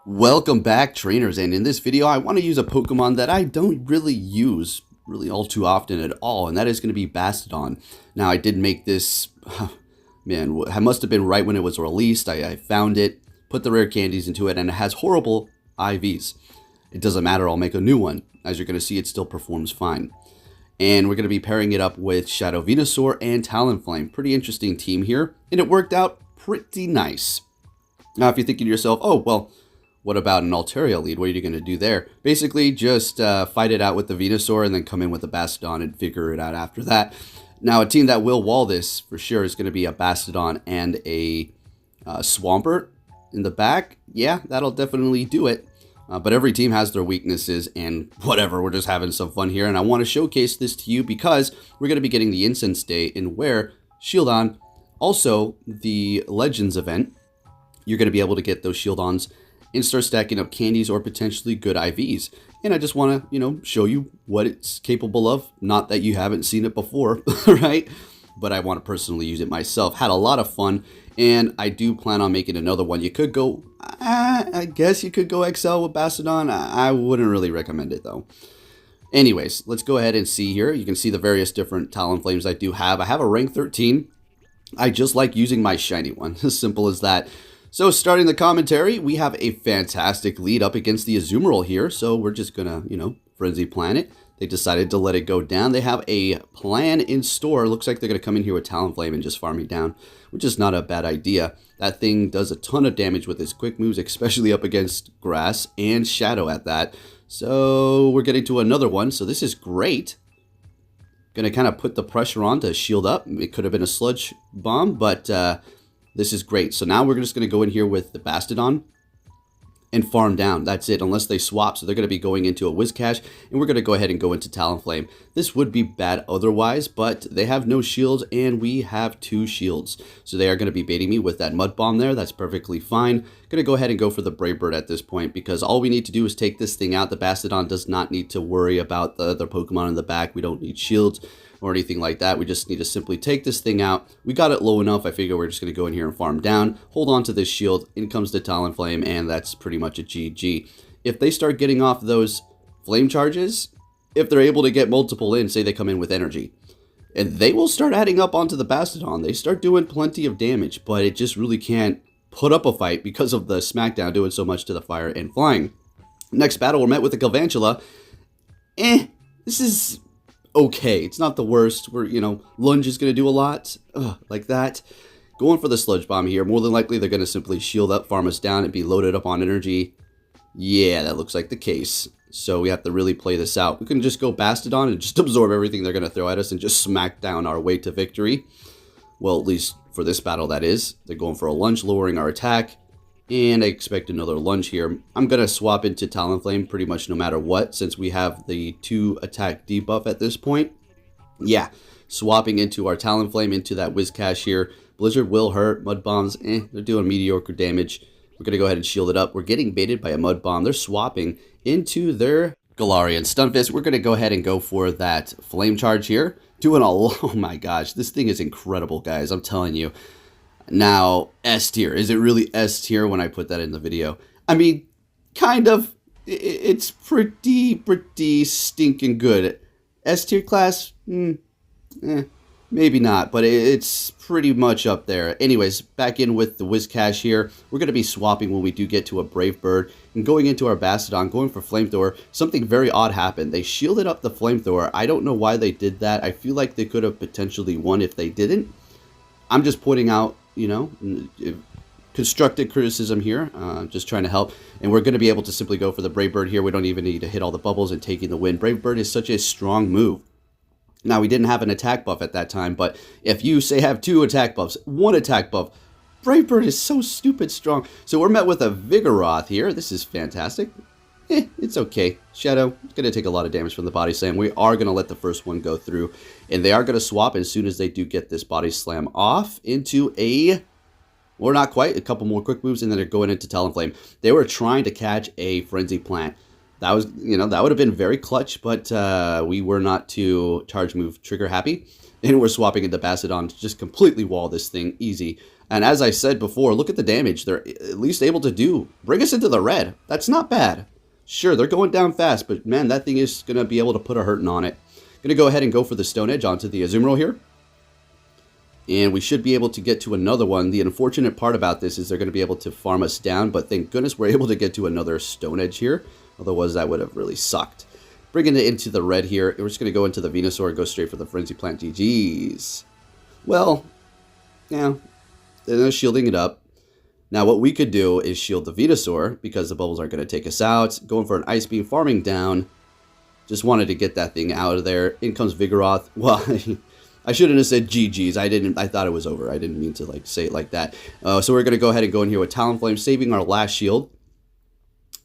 Welcome back, trainers, and in this video I want to use a Pokemon that I don't really use all too often at all, and that is going to be Bastiodon. Now I did make this, man, I must have been right when it was released. I found it, put the rare candies into it, and it has horrible IVs. It doesn't matter, I'll make a new one. As you're going to see, it still performs fine. And we're going to be pairing it up with Shadow Venusaur and Talonflame. Pretty interesting team here, and it worked out pretty nice. Now if you're thinking to yourself, oh, well, what about an Altaria lead? What are you going to do there? Basically, just fight it out with the Venusaur and then come in with the Bastiodon and figure it out after that. Now, a team that will wall this for sure is going to be a Bastiodon and a Swampert in the back. Yeah, that'll definitely do it. But every team has their weaknesses and whatever. We're just having some fun here. And I want to showcase this to you because we're going to be getting the Incense Day in where Shieldon, also the Legends event, you're going to be able to get those Shieldons and start stacking up candies or potentially good IVs. And I just want to, show you what it's capable of. Not that you haven't seen it before, right? But I want to personally use it myself. Had a lot of fun, and I do plan on making another one. You could go, I guess you could go XL with Bastiodon. I wouldn't really recommend it though. Anyways, let's go ahead and see here. You can see the various different Talonflames I do have. I have a rank 13. I just like using my shiny one. As simple as that. So starting the commentary, we have a fantastic lead up against the Azumarill here. So we're just gonna, Frenzy Planet. They decided to let it go down. They have a plan in store. Looks like they're gonna come in here with Talonflame and just farm me down, which is not a bad idea. That thing does a ton of damage with its quick moves, especially up against grass and shadow at that. So we're getting to another one. So this is great. Gonna kind of put the pressure on to shield up. It could have been a sludge bomb, but this is great. So now we're just going to go in here with the Bastiodon and farm down. That's it, unless they swap. So they're going to be going into a Whiscash, and we're going to go ahead and go into Talonflame. This would be bad otherwise, but they have no shields, and we have 2 shields. So they are going to be baiting me with that Mud Bomb there. That's perfectly fine. Going to go ahead and go for the Brave Bird at this point, because all we need to do is take this thing out. The Bastiodon does not need to worry about the other Pokemon in the back. We don't need shields or anything like that. We just need to simply take this thing out. We got it low enough. I figure we're just going to go in here and farm down, hold on to this shield. In comes the Talonflame, and that's pretty much a GG. If they start getting off those flame charges, if they're able to get multiple in, say they come in with energy, and they will start adding up onto the Bastiodon. They start doing plenty of damage, but it just really can't put up a fight because of the Smackdown doing so much to the fire and flying. Next battle, we're met with the Galvantula. This is okay. It's not the worst. We're, Lunge is going to do a lot. Like that. Going for the Sludge Bomb here. More than likely, they're going to simply shield up, farm us down, and be loaded up on energy. Yeah, that looks like the case. So we have to really play this out. We can just go Bastiodon and just absorb everything they're going to throw at us and just smack down our way to victory. Well, at least for this battle, that is. They're going for a Lunge, lowering our attack. And I expect another Lunge here. I'm going to swap into Talonflame pretty much no matter what, since we have the 2 attack debuff at this point. Yeah, swapping into our Talonflame into that Whiscash here. Blizzard will hurt. Mud Bombs, they're doing mediocre damage. We're going to go ahead and shield it up. We're getting baited by a Mud Bomb. They're swapping into their Galarian Stunfisk. We're going to go ahead and go for that Flame Charge here. Doing oh my gosh, this thing is incredible, guys. I'm telling you. Now, S tier. Is it really S tier when I put that in the video? I mean, kind of. It's pretty stinking good. S tier class? Maybe not, but it's pretty much up there. Anyways, back in with the Whiscash here. We're going to be swapping when we do get to a Brave Bird. And going into our Bastiodon, going for Flamethrower, something very odd happened. They shielded up the Flamethrower. I don't know why they did that. I feel like they could have potentially won if they didn't. I'm just pointing out, constructive criticism here, just trying to help. And we're going to be able to simply go for the Brave Bird here. We don't even need to hit all the bubbles and taking the win. Brave Bird is such a strong move. Now, we didn't have an attack buff at that time, but if you, say, have 2 attack buffs, 1 attack buff, Brave Bird is so stupid strong. So we're met with a Vigoroth here. This is fantastic. It's okay. Shadow, it's going to take a lot of damage from the Body Slam. We are going to let the first one go through, and they are going to swap as soon as they do get this Body Slam off into a, or not quite, a couple more quick moves, and then they're going into Talonflame. They were trying to catch a Frenzy Plant. That was, that would have been very clutch, but we were not too charge move trigger happy. And we're swapping into Bastiodon to just completely wall this thing easy. And as I said before, look at the damage they're at least able to do. Bring us into the red. That's not bad. Sure, they're going down fast, but man, that thing is going to be able to put a hurting on it. Going to go ahead and go for the Stone Edge onto the Azumarill here. And we should be able to get to another one. The unfortunate part about this is they're going to be able to farm us down, but thank goodness we're able to get to another Stone Edge here. Otherwise, that would have really sucked. Bringing it into the red here. We're just going to go into the Venusaur and go straight for the Frenzy Plant. GG's. Well, yeah, they're shielding it up. Now, what we could do is shield the Venusaur because the bubbles aren't going to take us out. Going for an Ice Beam, farming down. Just wanted to get that thing out of there. In comes Vigoroth. Well, I shouldn't have said GG's. I thought it was over. I didn't mean to like say it like that. So we're going to go ahead and go in here with Talonflame, saving our last shield.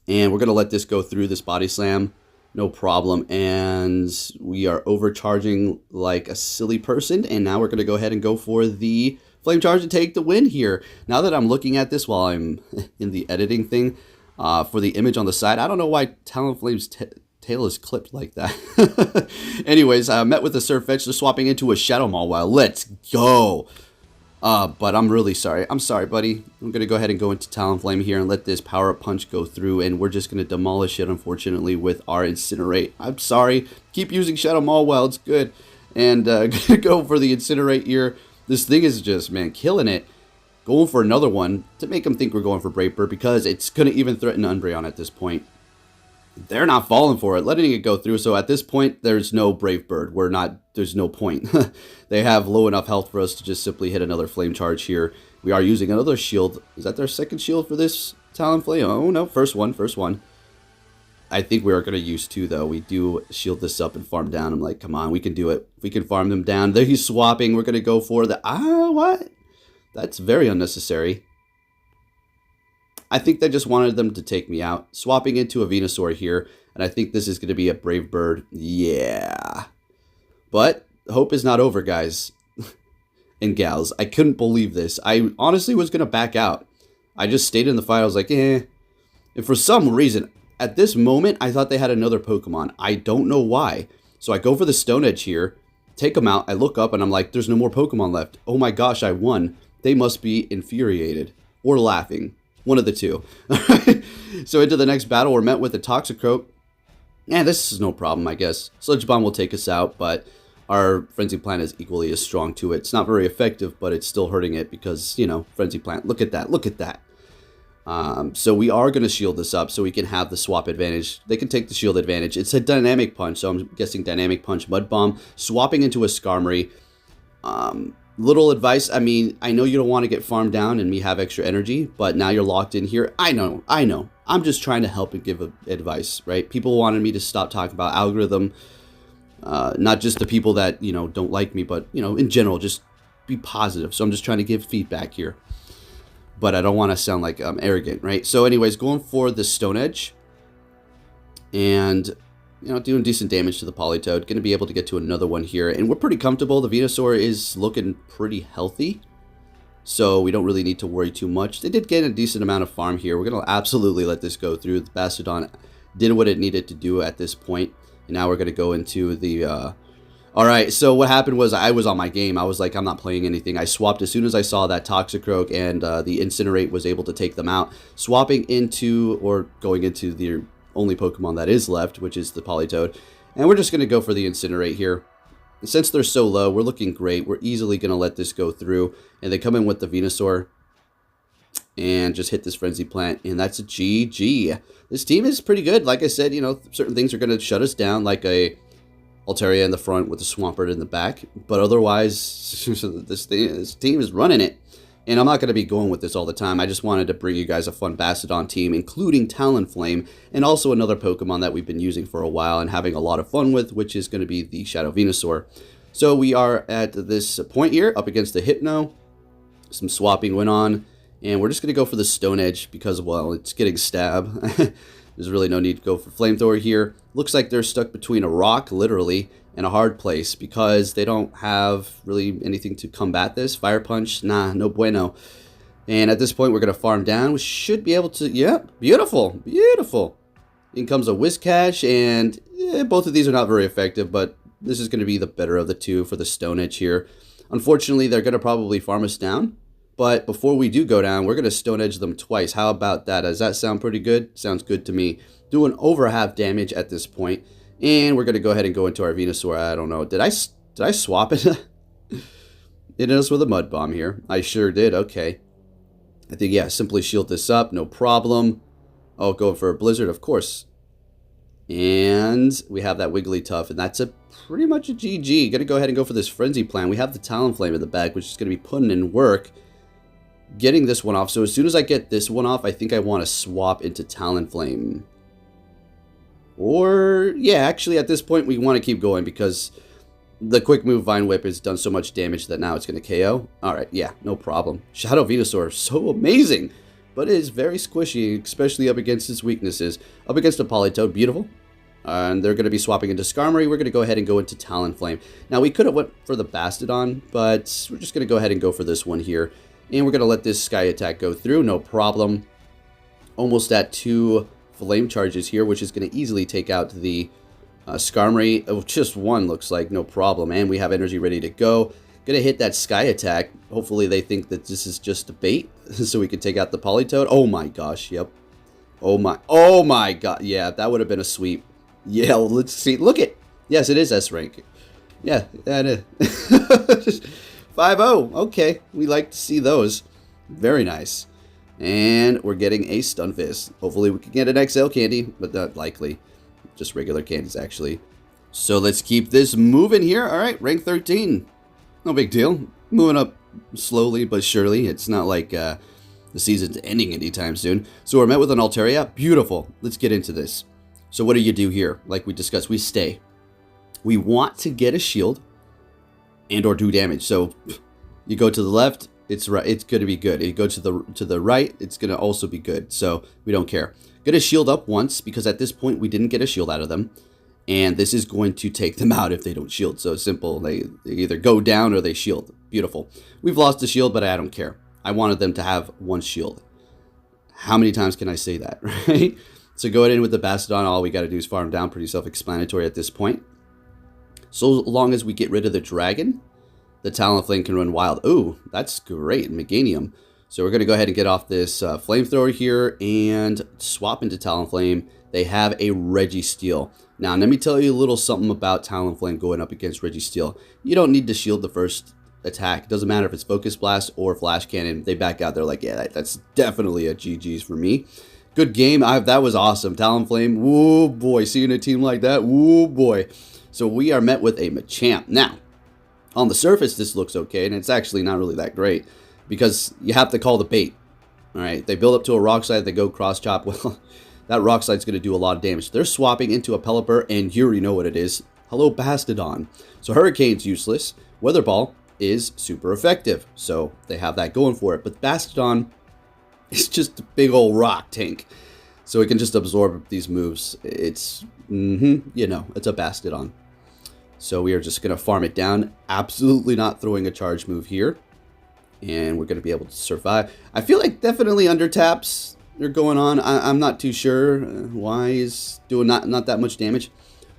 And we're going to let this go through this Body Slam. No problem. And we are overcharging like a silly person. And now we're going to go ahead and go for the Flame Charge to take the win here. Now that I'm looking at this while I'm in the editing thing for the image on the side, I don't know why Talonflame's tail is clipped like that. Anyways, I met with the Surf Edge. They're swapping into a Shadow Mawile. Let's go. But I'm really sorry. I'm sorry, buddy. I'm going to go ahead and go into Talonflame here and let this Power Up Punch go through. And we're just going to demolish it, unfortunately, with our Incinerate. I'm sorry. Keep using Shadow Mawile. It's good. And going to go for the Incinerate here. This thing is just, man, killing it. Going for another one to make them think we're going for Brave Bird because it's going to even threaten Umbreon at this point. They're not falling for it, letting it go through. So at this point, there's no Brave Bird. There's no point. They have low enough health for us to just simply hit another Flame Charge here. We are using another shield. Is that their second shield for this Talonflame? Oh, no, first one. I think we are going to use two, though. We do shield this up and farm down. I'm like, come on, we can do it. If we can farm them down. There he's swapping. We're going to go for the... what? That's very unnecessary. I think they just wanted them to take me out. Swapping into a Venusaur here. And I think this is going to be a Brave Bird. Yeah. But hope is not over, guys. And gals. I couldn't believe this. I honestly was going to back out. I just stayed in the fight. I was like, eh. And for some reason... at this moment, I thought they had another Pokemon. I don't know why. So I go for the Stone Edge here, take them out. I look up and I'm like, there's no more Pokemon left. Oh my gosh, I won. They must be infuriated or laughing. One of the two. So into the next battle, we're met with a Toxicroak. Yeah, this is no problem, I guess. Sludge Bomb will take us out, but our Frenzy Plant is equally as strong to it. It's not very effective, but it's still hurting it because, you know, Frenzy Plant. Look at that. Look at that. So we are going to shield this up so we can have the swap advantage. They can take the shield advantage. It's a Dynamic Punch, so I'm guessing Dynamic Punch, Mud Bomb, swapping into a Skarmory. Little advice, I mean, I know you don't want to get farmed down and me have extra energy, but now you're locked in here. I know. I'm just trying to help and give advice, right? People wanted me to stop talking about algorithm, not just the people that, you know, don't like me, but, you know, in general, just be positive. So I'm just trying to give feedback here. But I don't want to sound like I'm arrogant, right? So anyways, going for the Stone Edge. And, you know, doing decent damage to the Politoed. Going to be able to get to another one here. And we're pretty comfortable. The Venusaur is looking pretty healthy. So we don't really need to worry too much. They did get a decent amount of farm here. We're going to absolutely let this go through. The Bastiodon did what it needed to do at this point. And now we're going to go into the... Alright, so what happened was I was on my game. I was like, I'm not playing anything. I swapped as soon as I saw that Toxicroak and the Incinerate was able to take them out. Swapping into, or going into the only Pokemon that is left, which is the Politoed. And we're just going to go for the Incinerate here. And since they're so low, we're looking great. We're easily going to let this go through. And they come in with the Venusaur. And just hit this Frenzy Plant. And that's a GG. This team is pretty good. Like I said, you know, certain things are going to shut us down, like a... Altaria in the front with the Swampert in the back. But otherwise, this team is running it. And I'm not going to be going with this all the time. I just wanted to bring you guys a fun Bastiodon team, including Talonflame, and also another Pokemon that we've been using for a while and having a lot of fun with, which is going to be the Shadow Venusaur. So we are at this point here, up against the Hypno. Some swapping went on. And we're just going to go for the Stone Edge because, well, it's getting Stab. There's really no need to go for Flamethrower here. Looks like they're stuck between a rock, literally, and a hard place because they don't have really anything to combat this. Fire Punch, nah, no bueno. And at this point, we're going to farm down. We should be able to, yeah, beautiful, beautiful. In comes a Whiscash, and both of these are not very effective, but this is going to be the better of the two for the Stone Edge here. Unfortunately, they're going to probably farm us down. But before we do go down, we're going to Stone Edge them twice. How about that? Does that sound pretty good? Sounds good to me. Doing over half damage at this point. And we're going to go ahead and go into our Venusaur. I don't know. Did I swap it? It is with a Mud Bomb here. I sure did. Okay. I think, yeah, simply shield this up. No problem. Oh, going for a Blizzard, of course. And we have that Wigglytuff, and that's pretty much a GG. Going to go ahead and go for this Frenzy plan. We have the Talonflame in the back, which is going to be putting in work. Getting this one off. So as soon as I get this one off, I think I want to swap into Talonflame. Or, yeah, actually at this point we want to keep going because the quick move Vine Whip has done so much damage that now it's going to KO. Alright, yeah, no problem. Shadow Venusaur, so amazing, but it is very squishy, especially up against its weaknesses. Up against a Politoed, beautiful. And they're going to be swapping into Skarmory. We're going to go ahead and go into Talonflame. Now, we could have went for the Bastiodon, but we're just going to go ahead and go for this one here. And we're going to let this Sky Attack go through, no problem. Almost at 2 Flame Charges here, which is going to easily take out the Skarmory. Oh, just one looks like, no problem. And we have energy ready to go. Going to hit that Sky Attack. Hopefully they think that this is just a bait, so we can take out the Politoed. Oh my gosh, yep. Oh my god, yeah, that would have been a sweep. Yeah, well, let's see. Look it. Yes, it is S rank. Yeah, that is. 5-0. Okay, we like to see those. Very nice. And we're getting a Stunfisk. Hopefully we can get an XL candy, but not likely. Just regular candies, actually. So let's keep this moving here. All right, rank 13. No big deal. Moving up slowly but surely. It's not like the season's ending anytime soon. So we're met with an Altaria. Beautiful. Let's get into this. So what do you do here? Like we discussed, we stay. We want to get a shield and or do damage. So you go to the left, it's right. It's going to be good. You go to the right, it's going to also be good. So we don't care. Get a shield up once because at this point we didn't get a shield out of them, and this is going to take them out if they don't shield. So simple. They either go down or they shield. Beautiful. We've lost the shield, but I don't care. I wanted them to have one shield. How many times can I say that, right? So go in with the Bastiodon. All we got to do is farm down. Pretty self-explanatory at this point. So long as we get rid of the dragon, the Talonflame can run wild. Ooh, that's great. Meganium. So we're going to go ahead and get off this Flamethrower here and swap into Talonflame. They have a Registeel. Now, let me tell you a little something about Talonflame going up against Registeel. You don't need to shield the first attack. It doesn't matter if it's Focus Blast or Flash Cannon. They back out. They're like, yeah, that's definitely a GG's for me. Good game. That was awesome. Talonflame. Woo, boy. Seeing a team like that. Woo, boy. So we are met with a Machamp. Now, on the surface, this looks okay, and it's actually not really that great because you have to call the bait. All right, they build up to a Rock Slide, they go Cross Chop. Well, that Rock Slide's going to do a lot of damage. They're swapping into a Pelipper, and you already know what it is. Hello, Bastiodon. So Hurricane's useless. Weather Ball is super effective, so they have that going for it. But Bastiodon is just a big old rock tank, so it can just absorb these moves. It's, you know, it's a Bastiodon. So we are just going to farm it down. Absolutely not throwing a charge move here. And we're going to be able to survive. I feel like definitely under taps are going on. I'm not too sure why is doing not that much damage.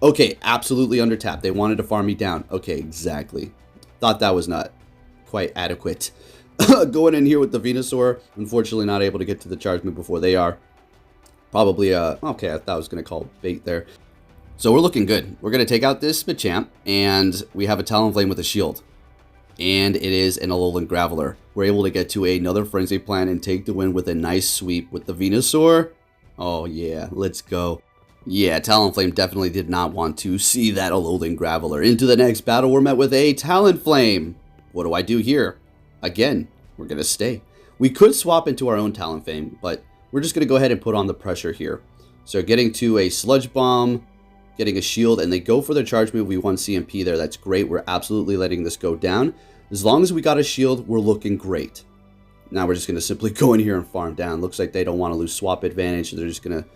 Okay, absolutely under tap. They wanted to farm me down. Okay, exactly. Thought that was not quite adequate. Going in here with the Venusaur. Unfortunately not able to get to the charge move before they are. Probably, okay, I thought I was going to call bait there. So we're looking good. We're going to take out this Machamp, and we have a Talonflame with a shield. And it is an Alolan Graveler. We're able to get to another Frenzy Plant and take the win with a nice sweep with the Venusaur. Oh yeah, let's go. Yeah, Talonflame definitely did not want to see that Alolan Graveler. Into the next battle, we're met with a Talonflame. What do I do here? Again, we're going to stay. We could swap into our own Talonflame, but we're just going to go ahead and put on the pressure here. So getting to a Sludge Bomb, getting a shield, and they go for their charge move. We won CMP there. That's great. We're absolutely letting this go down. As long as we got a shield, we're looking great. Now we're just going to simply go in here and farm down. Looks like they don't want to lose swap advantage. So they're just going to,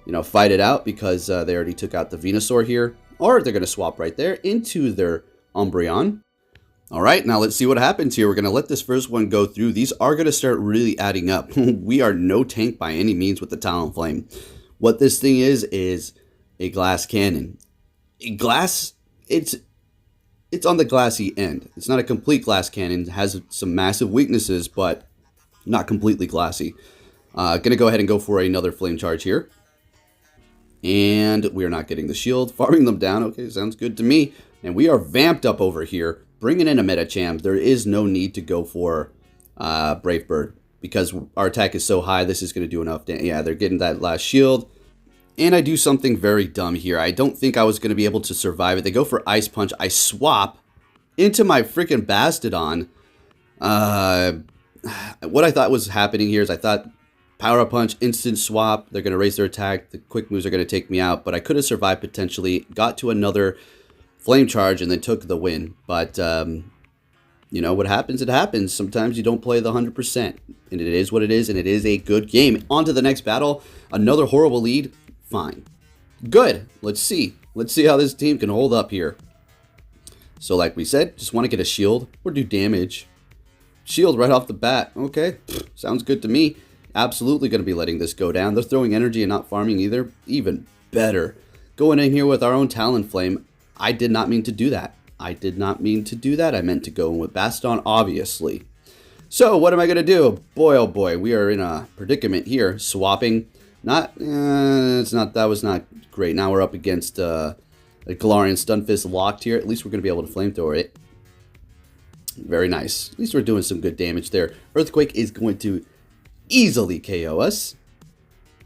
you know, fight it out because they already took out the Venusaur here. Or they're going to swap right there into their Umbreon. All right, now let's see what happens here. We're going to let this first one go through. These are going to start really adding up. We are no tank by any means with the Talonflame. What this thing is a glass cannon. A glass, it's it's on the glassy end. It's not a complete glass cannon. It has some massive weaknesses, but not completely glassy. Gonna go ahead and go for another flame charge here. And we're not getting the shield. Farming them down. Okay, sounds good to me. And we are vamped up over here. Bringing in a Metacham. There is no need to go for Brave Bird, because our attack is so high, this is going to do enough damage. Yeah, they're getting that last shield. And I do something very dumb here. I don't think I was going to be able to survive it. They go for Ice Punch. I swap into my freaking Bastiodon. What I thought was happening here is I thought Power Punch, instant swap. They're going to raise their attack. The quick moves are going to take me out. But I could have survived potentially. Got to another Flame Charge and then took the win. But, you know, what happens, it happens. Sometimes you don't play the 100%. And it is what it is. And it is a good game. On to the next battle. Another horrible lead. Fine. Good. Let's see. Let's see how this team can hold up here. So like we said, just want to get a shield or do damage. Shield right off the bat. Okay. Sounds good to me. Absolutely going to be letting this go down. They're throwing energy and not farming either. Even better. Going in here with our own Talonflame. I did not mean to do that. I did not mean to do that. I meant to go in with Bastiodon, obviously. So what am I going to do? Boy, oh boy. We are in a predicament here. Swapping. That was not great. Now we're up against a Galarian Stunfisk locked here. At least we're going to be able to flamethrower it. Very nice. At least we're doing some good damage there. Earthquake is going to easily KO us.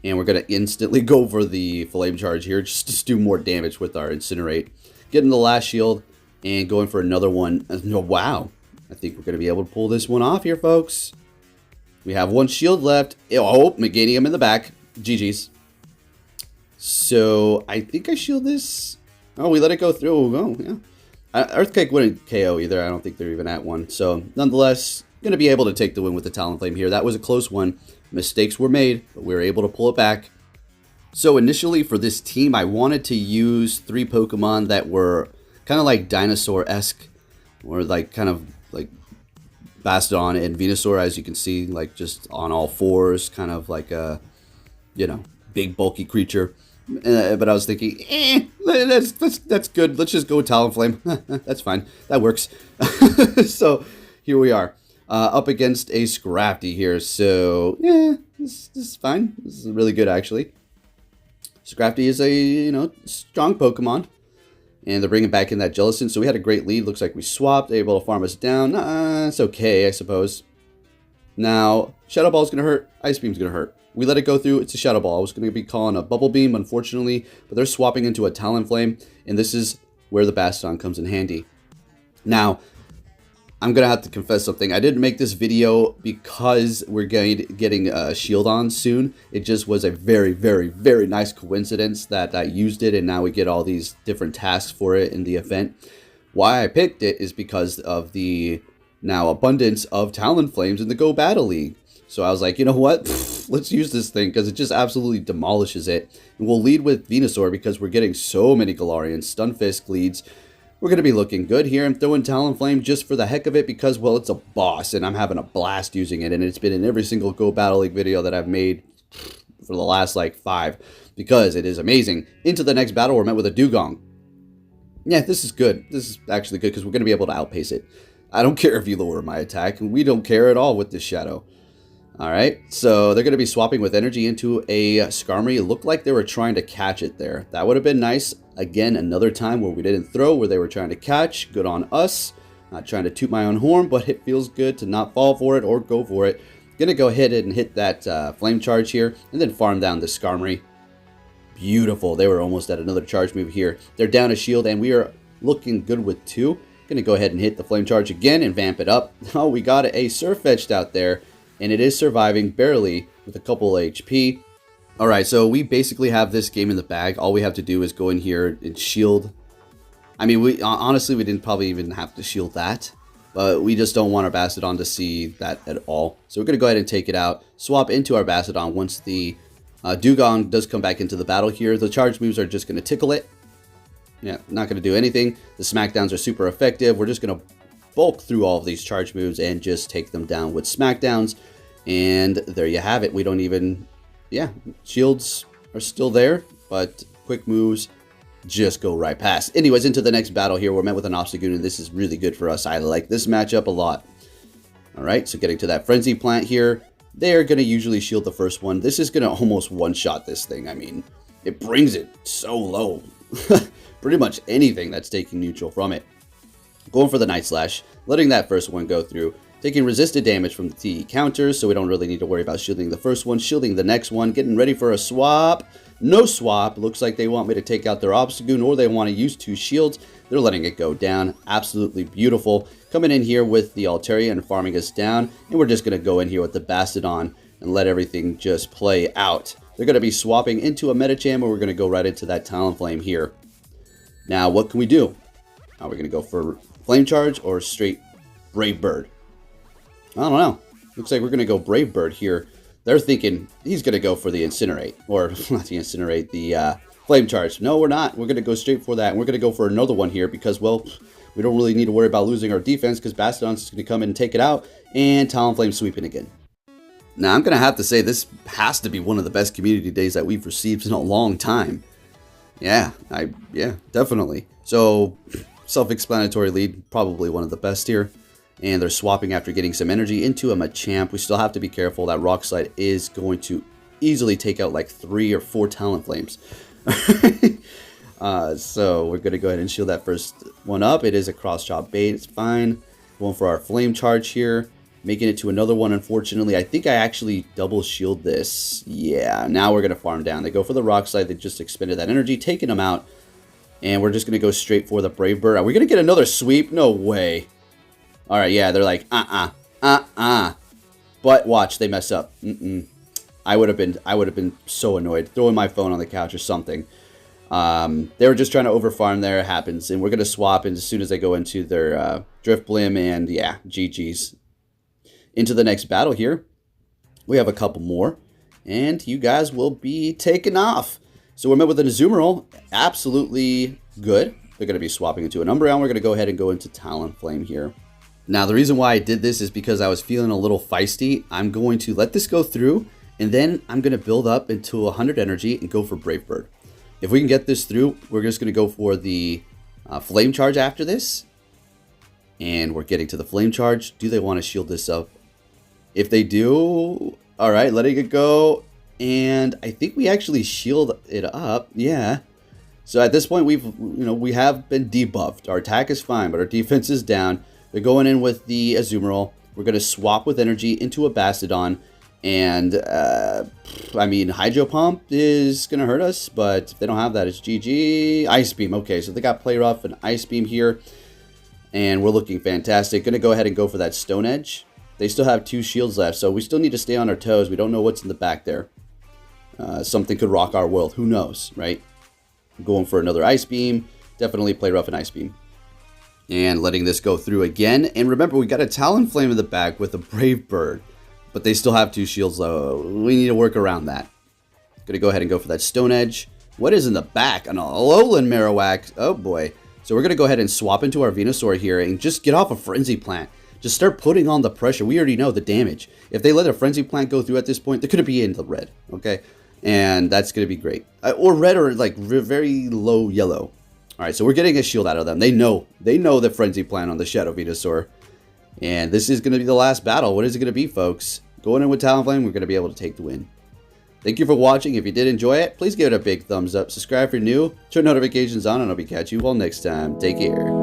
And we're going to instantly go for the Flame Charge here, just to do more damage with our Incinerate. Getting the last shield and going for another one. Wow. I think we're going to be able to pull this one off here, folks. We have one shield left. Oh, Meganium in the back. GG's. So, I think I shield this. Oh, we let it go through. Oh, yeah. Earthquake wouldn't KO either. I don't think they're even at one. So, nonetheless, going to be able to take the win with the Talonflame here. That was a close one. Mistakes were made, but we were able to pull it back. So, initially for this team, I wanted to use 3 Pokemon that were kind of like dinosaur-esque, or like kind of like Bastiodon and Venusaur, as you can see, like just on all fours, kind of like a, you know, big bulky creature. But I was thinking, that's good. Let's just go with Talonflame. That's fine. That works. So here we are, up against a Scrafty here. So yeah, this is fine. This is really good actually. Scrafty is a, you know, strong Pokemon, and they're bringing back in that Jellicent. So we had a great lead. Looks like we swapped, able to farm us down. It's okay, I suppose. Now Shadow Ball is gonna hurt. Ice Beam's gonna hurt. We let it go through. It's a Shadow Ball. I was going to be calling a Bubble Beam, unfortunately, but they're swapping into a Talonflame, and this is where the Bastiodon comes in handy. Now, I'm going to have to confess something. I didn't make this video because we're getting a Shieldon soon. It just was a very, very, very nice coincidence that I used it, and now we get all these different tasks for it in the event. Why I picked it is because of the now abundance of Talonflames in the Go Battle League. So I was like, you know what? Let's use this thing because it just absolutely demolishes it. And we'll lead with Venusaur because we're getting so many Galarian Stunfisk leads. We're going to be looking good here. I'm throwing Talonflame just for the heck of it because, well, it's a boss and I'm having a blast using it. And it's been in every single Go Battle League video that I've made for the last, like, 5 because it is amazing. Into the next battle, we're met with a Dugong. Yeah, this is good. This is actually good because we're going to be able to outpace it. I don't care if you lower my attack. We don't care at all with this Shadow. Alright, so they're going to be swapping with energy into a Skarmory. It looked like they were trying to catch it there. That would have been nice. Again, another time where we didn't throw, where they were trying to catch. Good on us. Not trying to toot my own horn, but it feels good to not fall for it or go for it. Going to go ahead and hit that Flame Charge here, and then farm down the Skarmory. Beautiful. They were almost at another charge move here. They're down a shield, and we are looking good with 2. Going to go ahead and hit the Flame Charge again and vamp it up. Oh, we got a Surfetched out there. And it is surviving barely with a couple HP. Alright, so we basically have this game in the bag. All we have to do is go in here and shield. I mean, we honestly, we didn't probably even have to shield that. But we just don't want our Bastiodon to see that at all. So we're going to go ahead and take it out. Swap into our Bastiodon once the Dugong does come back into the battle here. The charge moves are just going to tickle it. Yeah, not going to do anything. The smackdowns are super effective. We're just going to bulk through all of these charge moves and just take them down with smackdowns. And there you have it. We don't even, yeah, shields are still there, but quick moves just go right past. Anyways, into the next battle here, we're met with an Obstagoon, and this is really good for us. I like this matchup a lot. All right, so getting to that Frenzy Plant here, they're going to usually shield the first one. This is going to almost one-shot this thing. I mean, it brings it so low. Pretty much anything that's taking neutral from it. Going for the Night Slash, letting that first one go through, taking resisted damage from the TE counters, so we don't really need to worry about shielding the first one, shielding the next one, getting ready for a swap. No swap. Looks like they want me to take out their Obstagoon, or they want to use 2 shields. They're letting it go down. Absolutely beautiful. Coming in here with the Altaria and farming us down, and we're just going to go in here with the Bastiodon and let everything just play out. They're going to be swapping into a Medicham, and we're going to go right into that Talonflame here. Now, what can we do? Are we going to go for Flame Charge or straight Brave Bird? I don't know. Looks like we're going to go Brave Bird here. They're thinking he's going to go for the Incinerate. Or, not the Incinerate, the Flame Charge. No, we're not. We're going to go straight for that. And we're going to go for another one here because, well, we don't really need to worry about losing our defense because Bastiodon's going to come in and take it out. And Talonflame sweeping again. Now, I'm going to have to say this has to be one of the best community days that we've received in a long time. Yeah, definitely. So, self-explanatory lead, probably one of the best here. And they're swapping after getting some energy into a Machamp. We still have to be careful. That Rock Slide is going to easily take out like 3 or 4 Talonflames. So we're going to go ahead and shield that first one up. It is a cross-chop bait. It's fine. Going for our Flame Charge here. Making it to another one, unfortunately. I think I actually double shield this. Yeah, now we're going to farm down. They go for the Rock Slide. They just expended that energy, taking them out. And we're just going to go straight for the Brave Bird. Are we going to get another sweep? No way. All right, yeah, they're like, But watch, they mess up. I would have been so annoyed, throwing my phone on the couch or something. They were just trying to overfarm there. It happens, and we're gonna swap in as soon as they go into their Drift Blim, and yeah, GG's. Into the next battle here, we have a couple more, and you guys will be taken off. So we're met with an Azumarill, absolutely good. They're gonna be swapping into an Umbreon. We're gonna go ahead and go into Talonflame here. Now, the reason why I did this is because I was feeling a little feisty. I'm going to let this go through, and then I'm going to build up into 100 energy and go for Brave Bird. If we can get this through, we're just going to go for the Flame Charge after this. And we're getting to the Flame Charge. Do they want to shield this up? If they do, all right, letting it go. And I think we actually shield it up. Yeah. So at this point, we have been debuffed. Our attack is fine, but our defense is down. They're going in with the Azumarill. We're going to swap with energy into a Bastiodon. And, I mean, Hydro Pump is going to hurt us, but if they don't have that, it's GG. Ice Beam. Okay, so they got Play Rough and Ice Beam here. And we're looking fantastic. Going to go ahead and go for that Stone Edge. They still have 2 shields left, so we still need to stay on our toes. We don't know what's in the back there. Something could rock our world. Who knows, right? Going for another Ice Beam. Definitely Play Rough and Ice Beam. And letting this go through again. And remember, we got a Talonflame in the back with a Brave Bird. But they still have 2 shields, though. We need to work around that. Gonna go ahead and go for that Stone Edge. What is in the back? An Alolan Marowak. Oh, boy. So we're gonna go ahead and swap into our Venusaur here and just get off a Frenzy Plant. Just start putting on the pressure. We already know the damage. If they let a Frenzy Plant go through at this point, they're gonna be in the red, okay? And that's gonna be great. Or red, or like very low yellow. All right, so we're getting a shield out of them. They know the Frenzy Plant on the Shadow Venusaur. And this is going to be the last battle. What is it going to be, folks? Going in with Talonflame, we're going to be able to take the win. Thank you for watching. If you did enjoy it, please give it a big thumbs up. Subscribe if you're new. Turn notifications on, and I'll be catching you all next time. Take care.